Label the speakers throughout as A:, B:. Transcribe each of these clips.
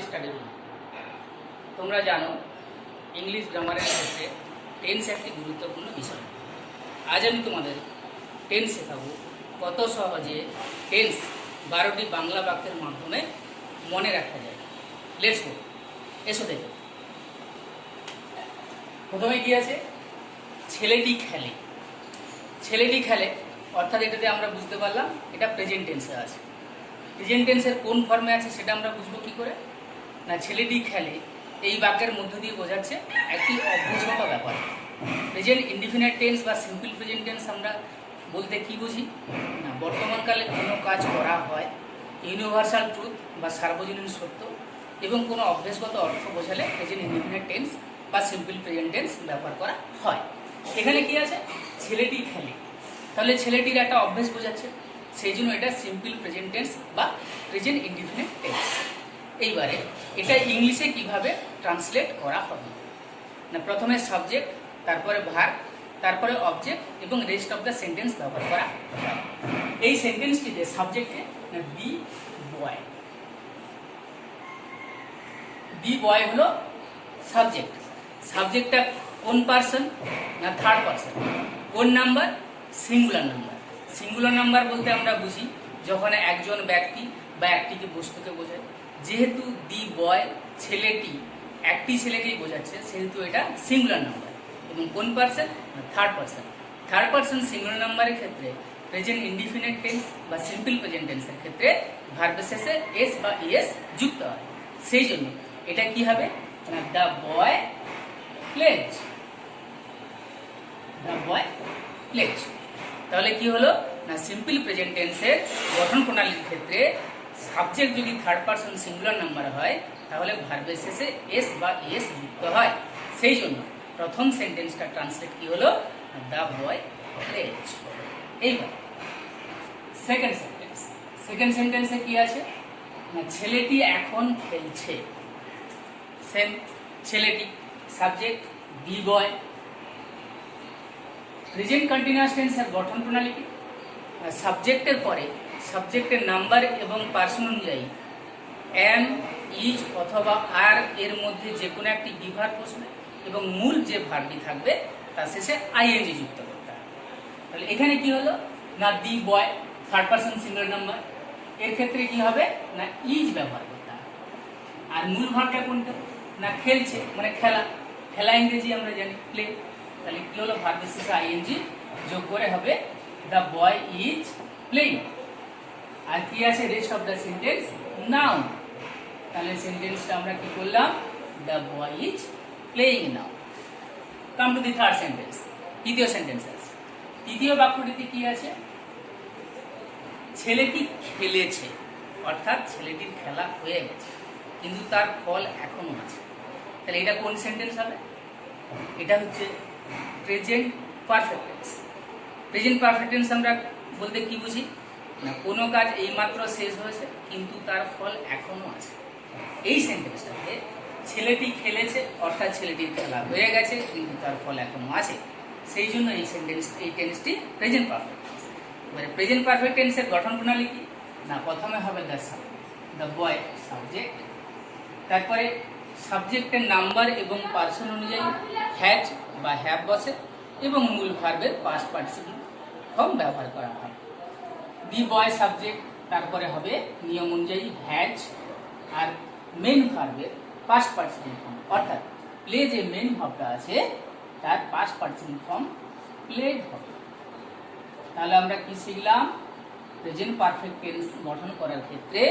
A: Study room. তোমরা জানো English গ্রামারের ক্ষেত্রে টেন্স একটি গুরুত্বপূর্ণ বিষয়। আজ আমি তোমাদের টেন্স শেখাবো কত সহজে টেন্স 12টি বাংলা বাক্যের মাধ্যমে মনে রাখা যায়। লেটস গো, এসো দেখো। প্রথমে কি আছে? ছেলেটি খেলে। ছেলেটি খেলে অর্থাৎ এটাতে আমরা বুঝতে পারলাম এটা প্রেজেন্ট টেন্সে আছে। প্রেজেন্ট টেন্সের কোন ফর্মে আছে সেটা আমরা বুঝবো কী করে? না, ছেলেটি খেলে এই বাক্যের মধ্য দিয়ে বোঝাচ্ছে একটি অভ্যাসগত ব্যাপার। প্রেজেন্ট ইনডিফিনিট টেন্স বা সিম্পল প্রেজেন্ট টেন্স আমরা বলতে কি বুঝি? না, বর্তমানকালে কোনো কাজ করা হয় ইউনিভার্সাল ট্রুথ বা সার্বজনীন সত্য এবং কোনো অভ্যাসগত অর্থ বোঝালে প্রেজেন্ট ইনডিফিনিট টেন্স বা সিম্পল প্রেজেন্ট টেন্স ব্যবহার করা হয়। এখানে কি আছে? ছেলেটি খেলে, তাহলে ছেলেটির একটা অভ্যাস বোঝাচ্ছে, সেই জন্য এটা সিম্পল প্রেজেন্ট টেন্স বা প্রেজেন্ট ইনডিফিনিট টেন্স। এইবারে এটা ইংলিশে কিভাবে ট্রান্সলেট করা হবে? না, প্রথমে সাবজেক্ট, তারপরে ভার্ব, তারপরে অবজেক্ট এবং রেস্ট অফ দ্য সেন্টেন্স ব্যবহার করা হয়। এই সেন্টেন্সটিতে সাবজেক্টে না বি বয়, বি বয় হলো সাবজেক্ট। সাবজেক্টটা কোন পার্সন? না থার্ড পার্সন। কোন number? Singular number. Singular number বলতে আমরা বুঝি যখন একজন ব্যক্তি বা একটিকে বস্তুকে বোঝায়। যেহেতু দি বয় ছেলেটি একটি ছেলেকেই বোঝাচ্ছে, সেহেতু এটা সিঙ্গুলার নাম্বার। এবং কোন পার্সন? না third person. Third person singular নাম্বারের ক্ষেত্রে প্রেজেন্ট ইনডিফিনিট টেন্স বা সিম্পল প্রেজেন্ট টেন্সের ক্ষেত্রে ভার্বের শেষে এস বা ইএস যুক্ত হয়। সেই জন্য এটা কি হবে? না the boy plays. The boy plays. তাহলে কি হলো? না সিম্পল প্রেজেন্ট টেন্সের গঠন প্রণালীর ক্ষেত্রে সাবজেক্ট যদি থার্ড পার্সন সিঙ্গুলার নাম্বার হয় তাহলে ভার্বের শেষে এস বা ইএস যুক্ত হয়। সেই জন্য প্রথম সেন্টেন্সটা ট্রান্সলেট কি হলো? The boy plays. এইবার সেকেন্ড সেন্টেন্স। সেকেন্ড সেন্টেন্সে কি আছে? না ছেলেটি এখন খেলছে। সেম, ছেলেটি subject, the boy. Present continuous টেন্সের গঠন প্রণালী কি? সাবজেক্টের পরে সাবজেক্টের নাম্বার এবং পার্সন অনুযায়ী এম, ইজ অথবা আর এর মধ্যে যে কোনো একটি বিভার বসবে এবং মূল যে ভার্বটি থাকবে তার শেষে আইএনজি যুক্ত করতে হবে। তাহলে এখানে কি হলো? না the boy third person singular number, এর ক্ষেত্রে কি হবে? না ইজ ব্যবহার করতে হবে। আর মূল ভার্বটা কোনটা? না খেলছে, মানে খেলা। খেলা ইংরেজি আমরা জানি প্লে। তাহলে কি হলো? ভার্বের শেষে আইএনজি যোগ করে হবে দ্য বয় ইজ প্লেইং। আর কি আছে? Rest of the sentence noun. তাহলে সেন্টেন্সটা আমরা কি করলাম? The boy is playing now. Come to the third sentence, তৃতীয় সেন্টেন্স আছে। তৃতীয় বাক্যটিতে কি আছে? ছেলেটি খেলেছে, অর্থাৎ ছেলেটির খেলা হয়ে গেছে কিন্তু তার ফল এখনো আছে। তাহলে এটা কোন সেন্টেন্স হবে? এটা হচ্ছে present perfect tense. Present perfect tense আমরা বলতে কি বুঝি? না কোনো কাজ এইমাত্র শেষ হয়েছে কিন্তু তার ফল এখনো আছে। এই সেন্টেন্সটাতে ছেলেটি খেলেছে অর্থাৎ ছেলেটির খেলা হয়ে গেছে কিন্তু তার ফল এখনো আছে। সেই জন্য এই টেন্সটি প্রেজেন্ট পারফেক্ট টেন্স। এবারে প্রেজেন্ট পারফেক্ট টেন্সের গঠন প্রণালী কি? না প্রথমে হবে দ্য বয় সাবজেক্ট, তারপরে সাবজেক্টের নাম্বার এবং পার্সন অনুযায়ী হ্যাজ বা হ্যাভ বসে এবং মূল ভার্বের পাস্ট পার্টিসিপল ফর্ম ব্যবহার করা হয়। দি বয় সাবজেক্ট, তারপরে হবে নিয়ম অনুযায়ী হ্যাজ আর মেন ভার্বের পাস্ট পার্টিসিপল ফর্ম, অর্থাৎ প্লে যে মেন ভার্বটা আছে তার পাস্ট পার্টিসিপল ফর্ম প্লেড হবে। তাহলে আমরা কি শিখলাম? প্রেজেন্ট পারফেক্ট টেন্স গঠন করার ক্ষেত্রে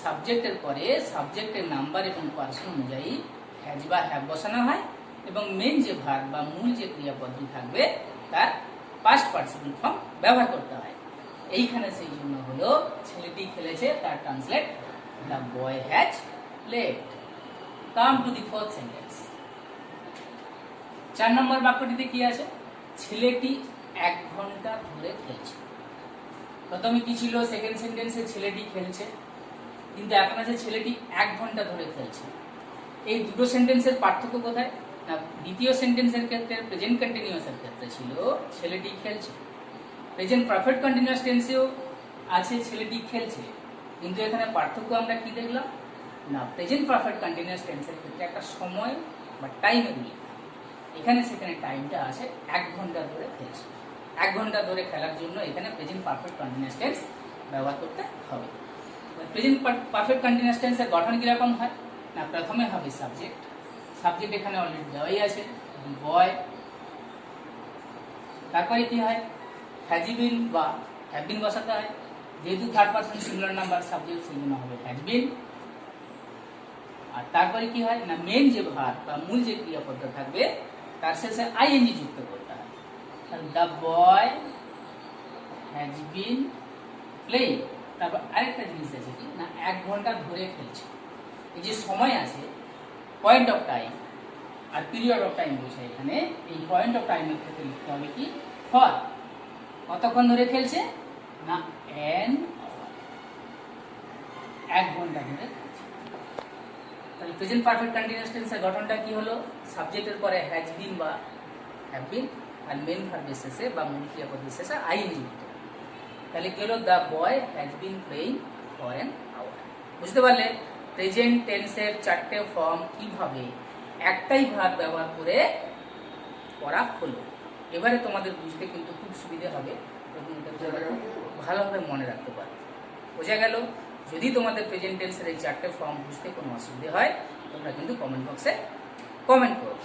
A: সাবজেক্টের পরে সাবজেক্টের নাম্বার এবং পার্সন অনুযায়ী হ্যাজ বা হ্যাভ বসানো হয় এবং মেন যে ভার্ব বা মূল যে ক্রিয়াপদটি থাকবে তার পাস্ট পার্টিসিপল ফর্ম ব্যবহার করতে হয়। এইখানে সেই জন্য হলো ছেলেটি খেলেছে, তার translate the boy has played. Come to the fourth sentence. 4 নম্বর বাক্যটিতে কি আছে? ছেলেটি 1 ঘন্টা ধরে খেলছে। প্রথমে কি ছিল? সেকেন্ড সেন্টেন্সে ছেলেটি খেলছে, কিন্তু এখন আছে ছেলেটি 1 ঘন্টা ধরে খেলছে। এই দুটো সেন্টেন্সের পার্থক্য কোথায়? না দ্বিতীয় সেন্টেন্সের ক্ষেত্রে প্রেজেন্ট কন্টিনিউয়াসের ক্ষেত্রে ছিল ছেলেটি খেলছে। প্রেজেন্ট পারফেক্ট কন্টিনিউয়াস টেন্সেও আছে ছেলেটি খেলছে, কিন্তু এখানে পার্থক্য আমরা কি দেখলাম? না প্রেজেন্ট পারফেক্ট কন্টিনিউয়াস টেন্সের ক্ষেত্রে একটা সময় বা টাইমের উল্লেখ, এখানে সেখানে টাইমটা আছে 1 ঘন্টা ধরে খেলছে। 1 ঘন্টা ধরে খেলার জন্য এখানে প্রেজেন্ট পারফেক্ট কন্টিনিউয়াস টেন্স ব্যবহার করতে হবে। প্রেজেন্ট পারফেক্ট কন্টিনিউয়াস টেন্সের গঠন কীরকম হয় না, প্রথমে হবে সাবজেক্ট। সাবজেক্ট এখানে অলরেডি দেওয়াই আছে, বয়। তারপরে কি হয়, হ্যাজ বিন বা হ্যাভ বিন বসাতে হয়, যেহেতু third person singular number subject সেই জন্য হবে হ্যাজ বিন। আর তারপরে কি হয় না, মেন যে ভার্ব বা মূল যে ক্রিয়াপদ থাকবে তার শেষে আইএনজি যুক্ত করতে হয়। The boy has been playing. তারপর আরেকটা জিনিস আছে কি না, 1 ঘন্টা ধরে খেলছে। এই যে সময় আছে, পয়েন্ট অফ টাইম আর পিরিয়ড অফ টাইম বলছে এখানে। এই পয়েন্ট অফ টাইমের ক্ষেত্রে লিখতে হবে কি ফর। কতক্ষণ ধরে খেলছে না, অ্যান আওয়ার, 1 ঘন্টা ধরে খেলছে। তাহলে প্রেজেন্ট পারফেক্ট কন্টিনিউয়াস টেন্সের গঠনটা কি হলো, সাবজেক্টের পরে হ্যাজ বিন বা হ্যাভ বিন আর মেন ভার্বের শেষে বা মূল ক্রিয়াপদের শেষে আইএনজি যুক্ত। তাহলে কি হলো, the boy has been playing for an hour. বুঝতে পারলে প্রেজেন্ট টেন্সের 4টে ফর্ম কিভাবে একটাই ভার্ব ব্যবহার করে করা হলো। এবারে তোমাদের বুঝতে কিন্তু খুব সুবিধে হবে এবং ভালোভাবে মনে রাখতে পারবে। বোঝা গেল? যদি তোমাদের প্রেজেন্ট টেন্সের এই 4টে ফর্ম বুঝতে কোনো অসুবিধে হয় তোমরা কিন্তু কমেন্ট বক্সে কমেন্ট করো।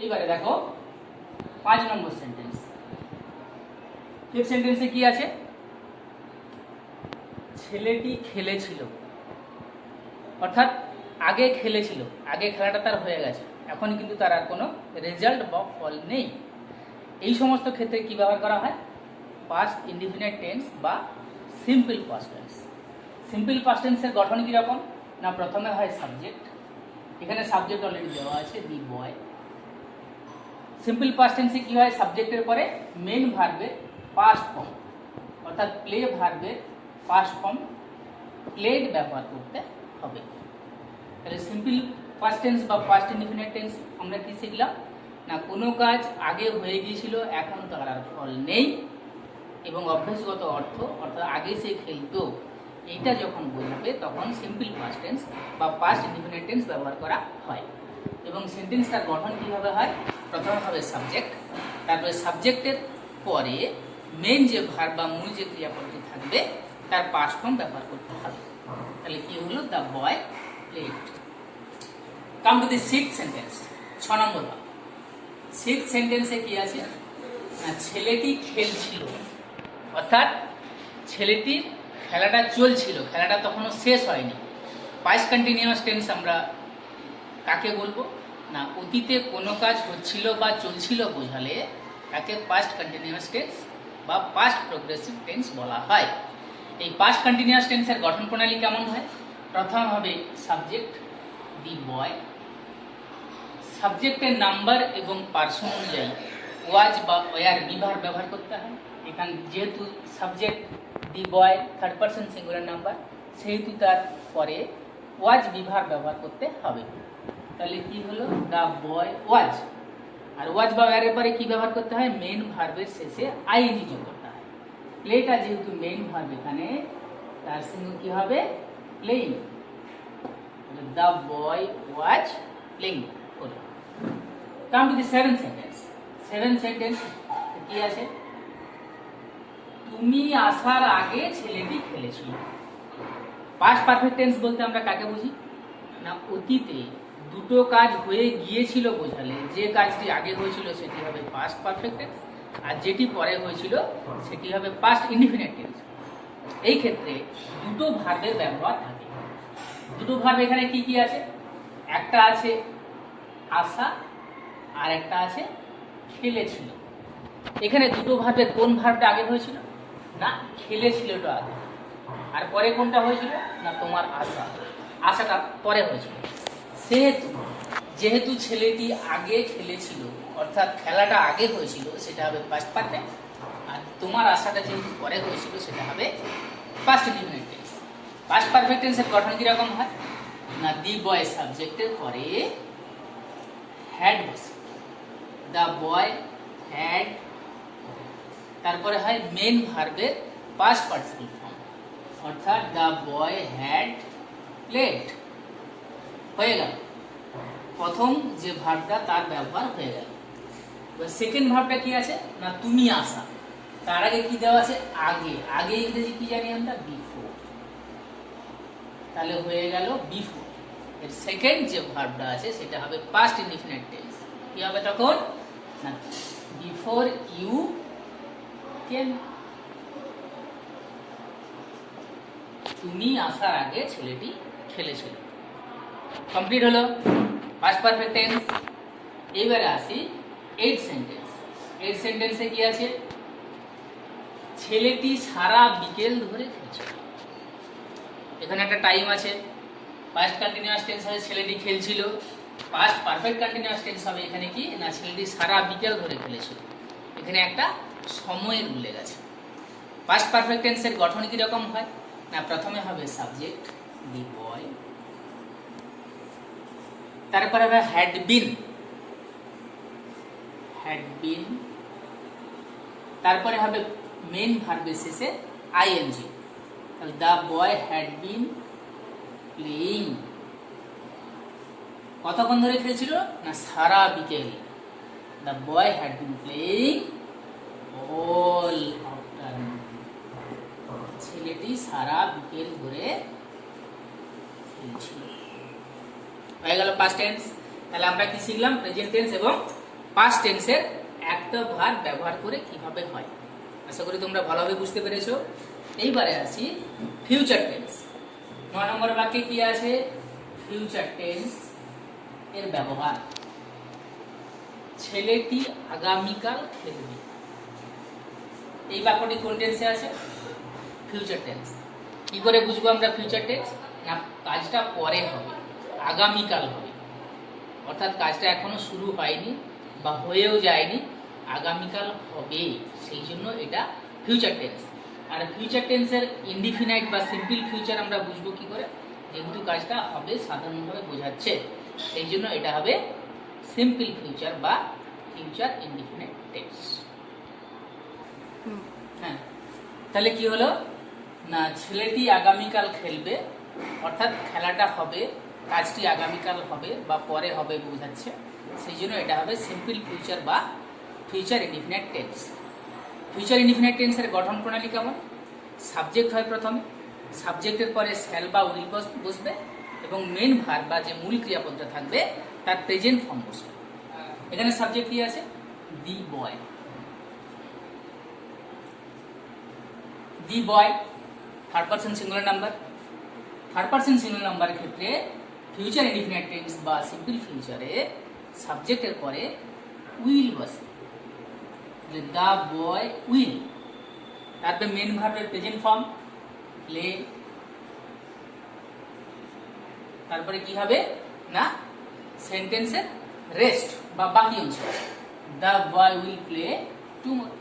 A: এইবারে দেখো 5 নম্বর সেন্টেন্স। ফিফথ সেন্টেন্সে কি আছে, ছেলেটি খেলেছিল, অর্থাৎ আগে খেলেছিল, আগে খেলাটা তার হয়ে গেছে, এখন কিন্তু তার আর কোনো রেজাল্ট বা ফল নেই। এই সমস্ত ক্ষেত্রে কি ব্যবহার করা হয়, পাস্ট ইনডিফিনিট টেন্স বা simple past tense. Simple past টেন্সের গঠন কীরকম না, প্রথমে হয় সাবজেক্ট, এখানে সাবজেক্ট অলরেডি দেওয়া আছে দি বয়। সিম্পল পাস্ট টেন্সে কি হয়, সাবজেক্টের পরে মেন ভার্বের পাস্ট ফর্ম অর্থাৎ প্লে ভার্বের পাস্ট ফর্ম প্লেড ব্যবহার করতে হবে। তাহলে সিম্পল পাস্ট টেন্স বা পাস্ট ইনডিফিনিট টেন্স আমরা কি শিখলাম না, কোনো কাজ আগে হয়ে গিয়েছিল এখন তার আর ফল নেই এবং অভ্যাসগত অর্থ অর্থাৎ আগে সে খেলতো, এইটা যখন বোঝাবে তখন সিম্পল পাস্ট টেন্স বা পাস্ট ইনডিফিনিট টেন্স ব্যবহার করা হয়। এবং সেন্টেন্সটার গঠন কীভাবে হয়, প্রথমে হবে সাবজেক্ট, তারপরে সাবজেক্টের পরে মেন যে ভার্ব বা মূল যে ক্রিয়াপদটি থাকবে তার পাস্ট ফর্ম ব্যবহার করতে হবে। তাহলে কি হলো, the boy played. Come to the sixth sentence, 6 নম্বর ভাগ। সিক্সথ সেন্টেন্সে কি আছে না, ছেলেটি খেলছিল, অর্থাৎ ছেলেটির খেলাটা চলছিল, খেলাটা তখনও শেষ হয়নি। পাস্ট কন্টিনিউয়াস টেন্স আমরা কাকে বলবো না, অতীতে কোনো কাজ হচ্ছিল বা চলছিল বোঝালে তাকে পাস্ট কন্টিনিউয়াস টেন্স বা পাস্ট প্রোগ্রেসিভ টেন্স বলা হয়। এই পাস্ট কন্টিনিউয়াস টেন্সের গঠন প্রণালী কেমন হয়, প্রথম হবে সাবজেক্ট দি বয়, সাবজেক্টের নাম্বার এবং পার্সন অনুযায়ী ওয়াজ বা ওয়ার বিভার ব্যবহার করতে হয়। এখানে যেহেতু subject the boy third person singular number, সেহেতু তার পরে ওয়াজ বিভার ব্যবহার করতে হবে। তাহলে কি হলো, দ্য বয় ওয়াজ। আর ওয়াজ বা ওয়ারের পরে কি ব্যবহার করতে হয়, মেন ভার্বের শেষে আইএনজি যোগ করতে হয়। প্লেটা যেহেতু মেন ভার্ব এখানে, তার সঙ্গে কি হবে playing, the boy was playing. Come to the seventh sentence. Seventh sentence কি আছে, তুমি আসার আগে ছেলেটি খেলেছিল। পাস্ট পারফেক্ট টেন্স বলতে আমরা কাকে বুঝি না, অতীতে দুটো কাজ হয়ে গিয়েছিল বোঝালে যে কাজটি আগে হয়েছিল সেটি হবে পাস্ট পারফেক্ট টেন্স আর যেটি পরে হয়েছিল সেটি হবে পাস্ট ইনডিফিনিট টেন্স। এই ক্ষেত্রে দুটো ভার্বের ব্যবহার থাকে। দুটো ভার্ব এখানে কি কি আছে, একটা আছে আসা আর একটা আছে খেলেছিল। এখানে দুটো ভার্বের কোন ভার্বটা আগে হয়েছিল না, খেলেছিলটা আগে, আর পরে কোনটা হয়েছিল না তোমার আশা, আশাটা পরে হয়েছিল। যেহেতু ছেলেটি আগে খেলেছিল অর্থাৎ খেলাটা আগে হয়েছিল সেটা হবে পাস্ট পারফেক্ট, আর তোমার আশাটা যেহেতু পরে হয়েছিল সেটা হবে past indefinite tense. Past perfect টেন্সের গঠন কিরকম হয় না, দি বয় সাবজেক্টের পরে হ্যাড বসে, দ্য বয় হ্যাড, তারপরে হয় মেন ভার্বের পাস্ট পার্টিসিপল ফর্ম, অর্থাৎ দ্য বয় হ্যাড প্লেড হয়ে গেল, প্রথম যে ভার্বটা তার ব্যবহার হয়ে গেল। এবার সেকেন্ড ভার্বটা কি আছে না তুমি আসা, তার আগে কি দেওয়া আছে আগে, আগে ইংরেজি কি জানি আমরা বিফোর, তাহলে হয়ে গেল বিফোর। এর সেকেন্ড যে ভার্বটা আছে সেটা হবে পাস্ট ইনডিফিনিট টেন্স, কি হবে তখন না বিফোর ইউ কেম, তুমি আসার আগে ছেলেটি খেলেছিল। কমপ্লিট হলো পাস্ট পারফেক্ট টেন্স। এইবারে আসি এইট সেন্টেন্স। এইট সেন্টেন্সে কি আছে ছেলেটি সারা বিকেল ধরে খেলছিল। এখানে একটা টাইম আছে, পাস্ট কন্টিনিউয়াস টেন্স হবে ছেলেটি খেলছিল, পাস্ট পারফেক্ট কন্টিনিউয়াস টেন্স হবে এখানে কি না ছেলেটি সারা বিকেল ধরে খেলেছিল। এখানে একটা সময়ের উল্লেখ আছে। পাস্ট পারফেক্ট টেন্সের গঠন কি রকম হয় না প্রথমে হবে সাবজেক্ট দি বয়, তারপরে হবে হ্যাড বিন, হ্যাড বিন, তারপরে হবে মেন ভার্বের শেষে ING, the boy had been playing, কতক্ষণ ধরে খেলছিল না সারা বিকেল, the boy had been playing all afternoon, ছেলেটি সারা বিকেল ধরে খেলছিল। হয়ে গেল পাস্ট টেন্স। তাহলে আমরা কি শিখলাম প্রেজেন্ট টেন্স এবং পাস্ট টেন্সের একটা ভার্ব ব্যবহার করে কিভাবে হয়। আশা করি তোমরা ভালোভাবে বুঝতে পেরেছো। এইবারে আসি ফিউচার টেন্স। 9 নম্বর বাক্যে কি আছে ফিউচার টেন্স এর ব্যবহার, ছেলেটি আগামীকাল খেলবে। এই বাক্যটি কোন টেন্সে আছে ফিউচার টেন্স। কি করে বুঝবো আমরা ফিউচার টেন্স না কাজটা পরে হবে, আগামীকাল হবে, অর্থাৎ কাজটা এখনো শুরু হয়নি বা হয়েও যায়নি, আগামীকাল হবে, সেই জন্য এটা ফিউচার টেন্স। আর ফিউচার টেন্সের ইনডিফিনাইট বা সিম্পল ফিউচার আমরা বুঝবো কি করে, যেহেতু কাজটা হবে সাধারণভাবে বোঝাচ্ছে, সেই জন্য এটা হবে সিম্পল ফিউচার বা ফিউচার ইনডিফিনাইট টেন্স। হ্যাঁ, তাহলে কি হলো না ছেলেটি আগামীকাল খেলবে, অর্থাৎ খেলাটা হবে, কাজটি আগামীকাল হবে বা পরে হবে বোঝাচ্ছে, সেই জন্য এটা হবে সিম্পল ফিউচার বা future indefinite tense. Future indefinite টেন্সের গঠন প্রণালী কেমন, সাবজেক্ট হয় প্রথমে, সাবজেক্টের পরে শ্যাল বা উইল বসবে এবং মেন ভার্ব বা যে মূল ক্রিয়াপদটা থাকবে তার প্রেজেন্ট ফর্ম বসবে। এখানে সাবজেক্ট কি আছে the boy, the boy third person singular number. Third person singular নাম্বারের ক্ষেত্রে ফিউচার ইনডিফিনাইট টেন্স বা সিম্পল ফিউচারে সাবজেক্টের পরে উইল বসে, দ্য বয় উইল, তারপরে মেন ভার্বের প্রেজেন্ট ফর্ম প্লে, তারপরে কি হবে না সেন্টেন্সের রেস্ট বা বাকি অংশ, the boy will play tomorrow.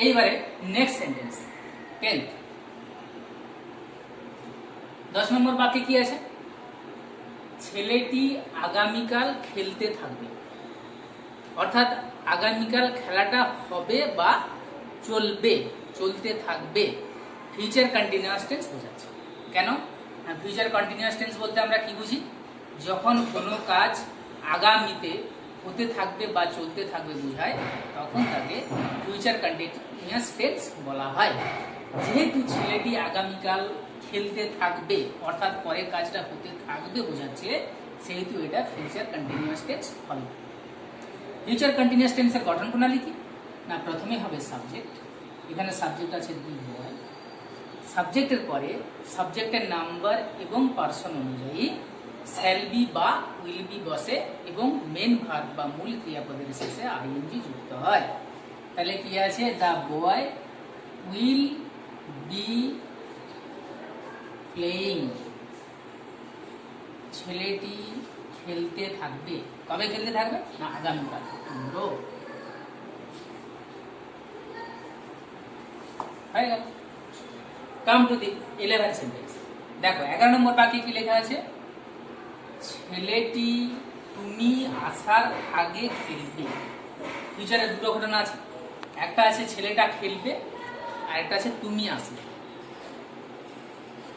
A: এইবারে নেক্সট সেন্টেন্স 10th 10 নম্বর বাক্যে কি আছে ছেলেটি আগামীকাল খেলতে থাকবে, অর্থাৎ আগামীকাল খেলাটা হবে বা চলবে, চলতে থাকবে, ফিউচার কন্টিনিউয়াস টেন্স বোঝাচ্ছে। কেন না ফিউচার কন্টিনিউয়াস টেন্স বলতে আমরা কি বুঝি, যখন কোনো কাজ আগামীতে হতে থাকবে বা চলতে থাকবে বোঝায় তখন তাকে ফিউচার কন্টিনিউয়াস টেন্স বলা হয়। যেহেতু ছেলেটি আগামীকাল খেলতে থাকবে অর্থাৎ পরের কাজটা হতে থাকবে বোঝাচ্ছে, সেহেতু এটা ফিউচার কন্টিনিউয়াস টেন্স হবে। ফিউচার কন্টিনিউয়াস টেন্সের গঠন প্রণালী কি না প্রথমে হবে সাবজেক্ট, এখানে সাবজেক্ট আছে দি বয়, সাবজেক্টের পরে সাবজেক্টের নাম্বার এবং পার্সন অনুযায়ী শ্যাল বি বা উইল বি বসে এবং মেন ভার্ব বা মূল ক্রিয়াপদের শেষে আইএনজি যুক্ত হয়। তাহলে কি আছে the boy will be playing, ছেলেটি খেলতে থাকবে, কবে খেলতে থাকবে না আগামীকাল টুমরো। হয়ে গেল। Come to the 11th sentence. দেখো 11 নম্বর বাক্যে কি লেখা আছে ছেলেটি তুমি আসার আগে খেলবে। ফিউচারে দুটো ঘটনা আছে, একটা আছে ছেলেটা খেলবে আর একটা আছে তুমি আসবে।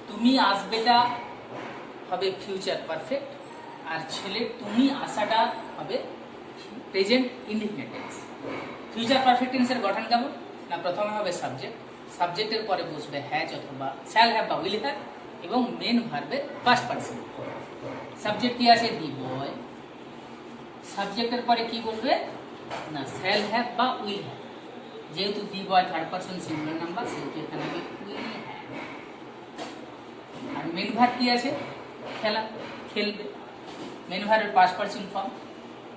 A: তুমি আসবেটা হবে ফিউচার পারফেক্ট আর ছেলে তুমি আসাটা হবে present indefinite tense. Future perfect টেন্সের গঠন কেমন না, প্রথমে হবে সাবজেক্ট, সাবজেক্টের পরে বসবে হ্যাজ অথবা শ্যাল হ্যাভ বা উইল হ্যাভ এবং মেন ভার্বের ফার্স্ট পারসন। সাবজেক্ট কি আছে দি বয়, সাবজেক্টের পরে কি বলবে না শ্যাল হ্যাভ বা উইল হ্যাভ, যেহেতু the boy third person singular number সেহেতু এখানে হবে উইল হ্যাভ। আর মেন ভার্ব কি আছে খেলা, খেলবে, মেন ভার্বের পাস্ট পারসন ফর্ম,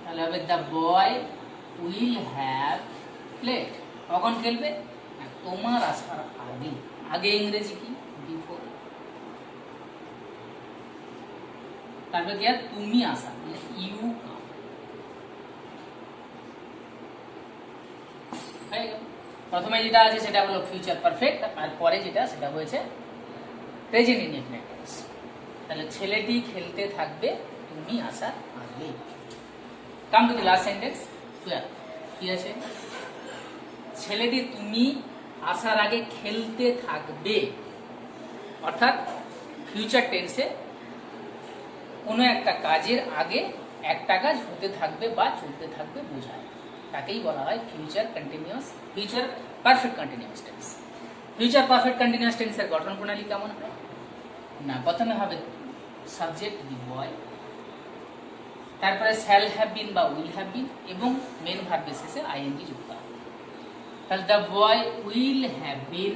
A: তাহলে হবে the boy will have played. কখন খেলবে না তোমার আসার আগে, আগে ইংরেজি কি বিফোর। তারপরে কি আর তুমি আসা মানে ইউ কাম। প্রথমে যেটা আছে সেটা হলো ফিউচার পারফেক্ট আর পরে যেটা সেটা হয়েছে প্রেজেন্ট ইনডিফিনিট টেন্স। তাহলে ছেলেটি খেলতে থাকবে তুমি আসার আগে। Come to the last sentence 12 কি আছে, ছেলেটি তুমি আসার আগে খেলতে থাকবে, অর্থাৎ ফিউচার টেন্সে কোনো একটা কাজের আগে একটা কাজ হতে থাকবে বা চলতে থাকবে বোঝায়, তাকেই বলা হয় future continuous, future perfect continuous tense. Future perfect continuous টেন্সের গঠন প্রণালী কেমন হয় না, প্রথমে হবে সাবজেক্ট দি বয়, তারপরে শ্যাল হ্যাভ বিন বা উইল হ্যাভ বিন এবং মেন ভার্বের শেষে আইএনজি যুক্ত হবে। তাহলে the boy will have been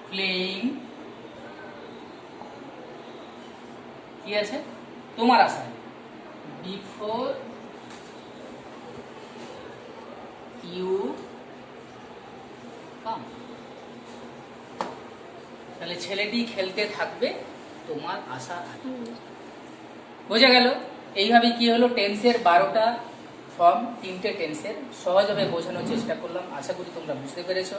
A: playing, কি আছে তোমার আশা বিফোর ইউ কাম। তাহলে ছেলেটি খেলতে থাকবে তোমার আশা আগে। বোঝা গেল? এইভাবে কি হলো টেন্সের 12টা ফর্ম, 3টে টেন্সের সহজভাবে বোঝানোর চেষ্টা করলাম। আশা করি তোমরা বুঝতে পেরেছো।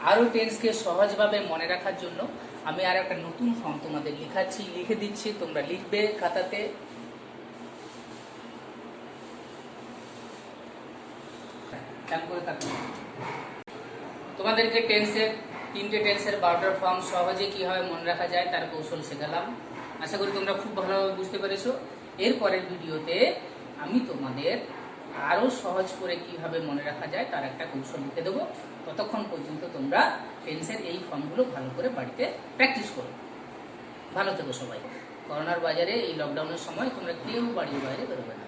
A: আরও টেন্সকে সহজভাবে মনে রাখার জন্য আমি আর একটা নতুন ফর্ম তোমাদের লিখে দিচ্ছি, তোমরা লিখবে খাতাতে। তোমাদেরকে টেন্সের 3টে টেন্সের 12টার ফর্ম সহজে কিভাবে মনে রাখা যায় তার কৌশল শেখালাম। আশা করি তোমরা খুব ভালোভাবে বুঝতে পেরেছো। এর পরের ভিডিওতে আমি তোমাদের আরও সহজ করে কিভাবে মনে রাখা যায় তার একটা কৌশল লিখে দেবো। ততক্ষণ পর্যন্ত তোমরা টেন্সের এই ফর্মগুলো ভালো করে বাড়িতে প্র্যাকটিস করো। ভালো থেকো সবাই। করোনার বাজারে এই লকডাউনের সময় তোমরা কেউ বাড়ির বাইরে বেরোবে না।